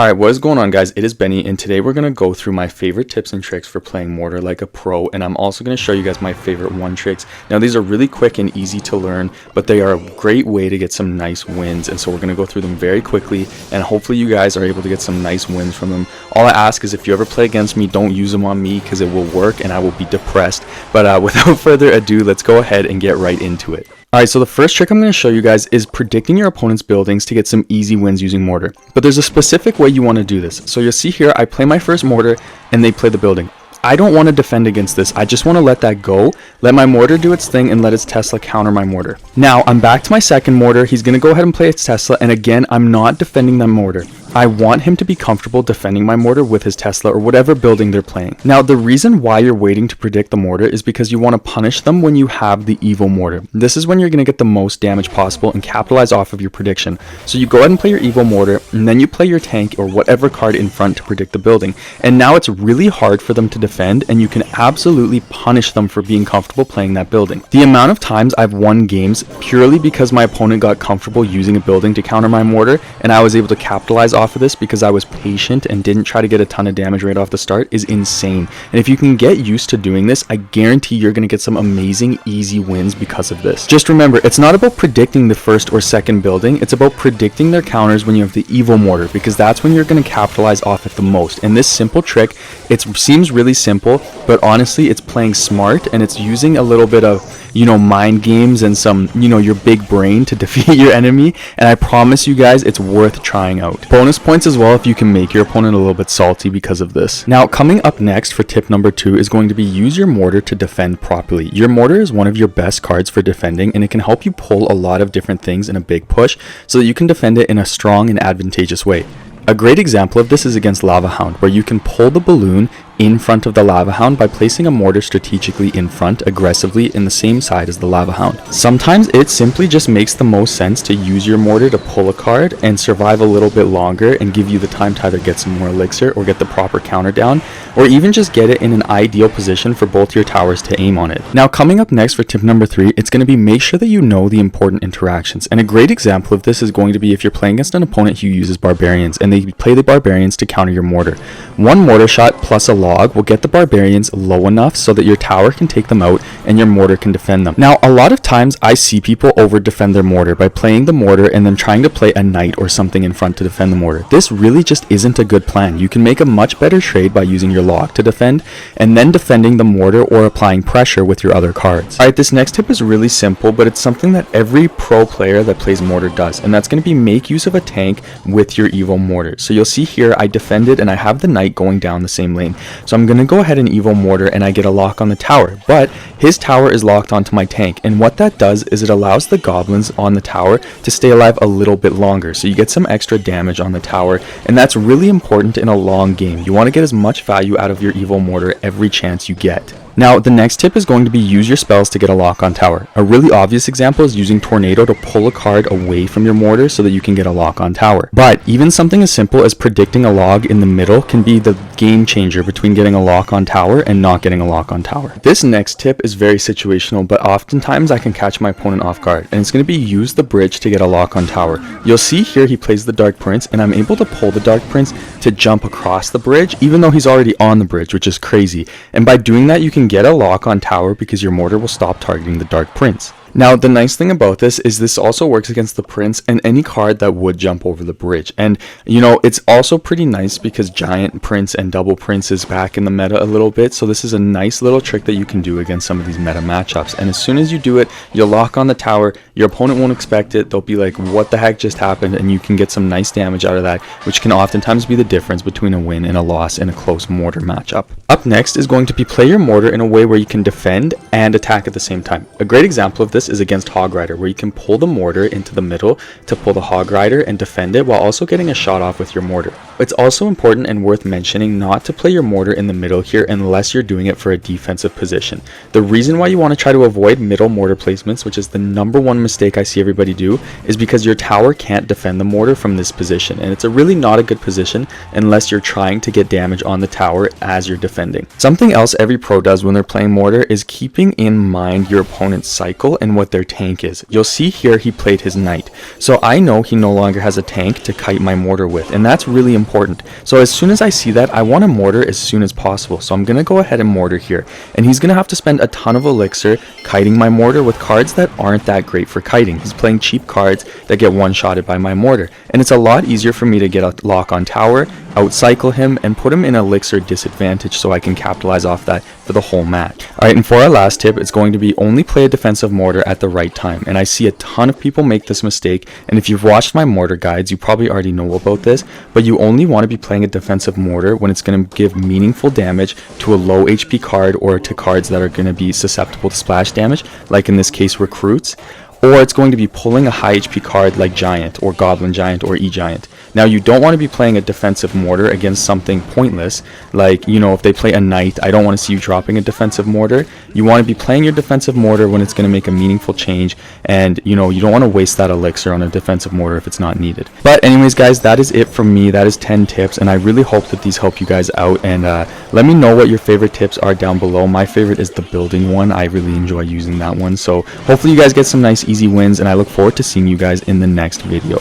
Alright, what is going on, guys? It is Benny, and today we're going to go through my favorite tips and tricks for playing Mortar like a pro, and I'm also going to show you guys my favorite one tricks. Now, these are really quick and easy to learn, but they are a great way to get some nice wins, and so we're going to go through them very quickly, and hopefully you guys are able to get some nice wins from them. All I ask is if you ever play against me, don't use them on me, because it will work, and I will be depressed. But without further ado, let's go ahead and get right into it. Alright, so the first trick I'm going to show you guys is predicting your opponent's buildings to get some easy wins using Mortar. But there's a specific way you want to do this. So you'll see here, I play my first Mortar and they play the building. I don't want to defend against this. I just want to let that go, let my Mortar do its thing, and let its Tesla counter my Mortar. Now, I'm back to my second Mortar. He's going to go ahead and play its Tesla, and again, I'm not defending that Mortar. I want him to be comfortable defending my Mortar with his Tesla or whatever building they're playing. Now, the reason why you're waiting to predict the Mortar is because you want to punish them when you have the evil Mortar. This is when you're going to get the most damage possible and capitalize off of your prediction. So you go ahead and play your evil Mortar, and then you play your tank or whatever card in front to predict the building. And now it's really hard for them to defend, and you can absolutely punish them for being comfortable playing that building. The amount of times I've won games purely because my opponent got comfortable using a building to counter my Mortar, and I was able to capitalize off of this because I was patient and didn't try to get a ton of damage right off the start is insane. And if you can get used to doing this, I guarantee you're going to get some amazing easy wins because of this. Just remember, it's not about predicting the first or second building, it's about predicting their counters when you have the evil Mortar, because that's when you're going to capitalize off it the most. And this simple trick, it seems really simple, but honestly it's playing smart, and it's using a little bit of, mind games and some, your big brain to defeat your enemy, and I promise you guys it's worth trying out. Bonus points as well if you can make your opponent a little bit salty because of this. Now, coming up next for tip number 2 is going to be use your Mortar to defend properly. Your Mortar is one of your best cards for defending, and it can help you pull a lot of different things in a big push so that you can defend it in a strong and advantageous way. A great example of this is against Lava Hound, where you can pull the balloon in front of the Lava Hound by placing a Mortar strategically in front, aggressively in the same side as the Lava Hound. Sometimes it simply just makes the most sense to use your Mortar to pull a card and survive a little bit longer and give you the time to either get some more elixir or get the proper counter down, or even just get it in an ideal position for both your towers to aim on it. Now, coming up next for tip number 3, it's going to be make sure that you know the important interactions. And a great example of this is going to be if you're playing against an opponent who uses Barbarians and they play the Barbarians to counter your Mortar. One Mortar shot plus a log will get the Barbarians low enough so that your tower can take them out and your Mortar can defend them. Now, a lot of times I see people over defend their Mortar by playing the Mortar and then trying to play a Knight or something in front to defend the Mortar. This really just isn't a good plan. You can make a much better trade by using your log to defend and then defending the Mortar or applying pressure with your other cards. Alright, this next tip is really simple, but it's something that every pro player that plays Mortar does, and that's going to be make use of a tank with your evil Mortar. So you'll see here I defended and I have the Knight going down the same lane. So I'm going to go ahead and evil Mortar and I get a lock on the tower, but his tower is locked onto my tank, and what that does is it allows the goblins on the tower to stay alive a little bit longer, so you get some extra damage on the tower, and that's really important in a long game. You want to get as much value out of your evil Mortar every chance you get. Now, the next tip is going to be use your spells to get a lock on tower. A really obvious example is using Tornado to pull a card away from your Mortar so that you can get a lock on tower. But even something as simple as predicting a log in the middle can be the game changer between getting a lock on tower and not getting a lock on tower. This next tip is very situational, but oftentimes I can catch my opponent off guard, and it's going to be use the bridge to get a lock on tower. You'll see here he plays the Dark Prince, and I'm able to pull the Dark Prince to jump across the bridge, even though he's already on the bridge, which is crazy. And by doing that, you can get a lock on tower because your Mortar will stop targeting the Dark Prince. Now, the nice thing about this is this also works against the Prince and any card that would jump over the bridge. And, it's also pretty nice because Giant Prince and Double Prince is back in the meta a little bit. So this is a nice little trick that you can do against some of these meta matchups. And as soon as you do it, you'll lock on the tower. Your opponent won't expect it. They'll be like, what the heck just happened? And you can get some nice damage out of that, which can oftentimes be the difference between a win and a loss in a close Mortar matchup. Up next is going to be play your Mortar in a way where you can defend and attack at the same time. A great example of this is against Hog Rider, where you can pull the Mortar into the middle to pull the Hog Rider and defend it while also getting a shot off with your Mortar. It's also important and worth mentioning not to play your Mortar in the middle here unless you're doing it for a defensive position. The reason why you want to try to avoid middle Mortar placements, which is the #1 mistake I see everybody do, is because your tower can't defend the Mortar from this position, and it's a really not a good position unless you're trying to get damage on the tower as you're defending. Something else every pro does when they're playing Mortar is keeping in mind your opponent's cycle and what their tank is. You'll see here he played his Knight, so I know he no longer has a tank to kite my Mortar with, and that's really important important. So as soon as I see that, I want to mortar as soon as possible. So I'm going to go ahead and mortar here. And he's going to have to spend a ton of elixir kiting my mortar with cards that aren't that great for kiting. He's playing cheap cards that get one-shotted by my mortar. And it's a lot easier for me to get a lock on tower, outcycle him, and put him in elixir disadvantage so I can capitalize off that for the whole match. Alright, and for our last tip, it's going to be only play a defensive mortar at the right time. And I see a ton of people make this mistake, and if you've watched my mortar guides, you probably already know about this, but you only want to be playing a defensive mortar when it's going to give meaningful damage to a low HP card or to cards that are going to be susceptible to splash damage, like in this case recruits, or it's going to be pulling a high HP card like Giant or Goblin Giant or E-Giant. Now you don't want to be playing a defensive mortar against something pointless, like, you know, if they play a Knight, I don't want to see you dropping a defensive mortar. You want to be playing your defensive mortar when it's going to make a meaningful change, and you know, you don't want to waste that elixir on a defensive mortar if it's not needed. But anyways guys, that is it from me. That is 10 tips, and I really hope that these help you guys out, and let me know what your favorite tips are down below. My favorite is the building one. I really enjoy using that one, so hopefully you guys get some nice easy wins, and I look forward to seeing you guys in the next video.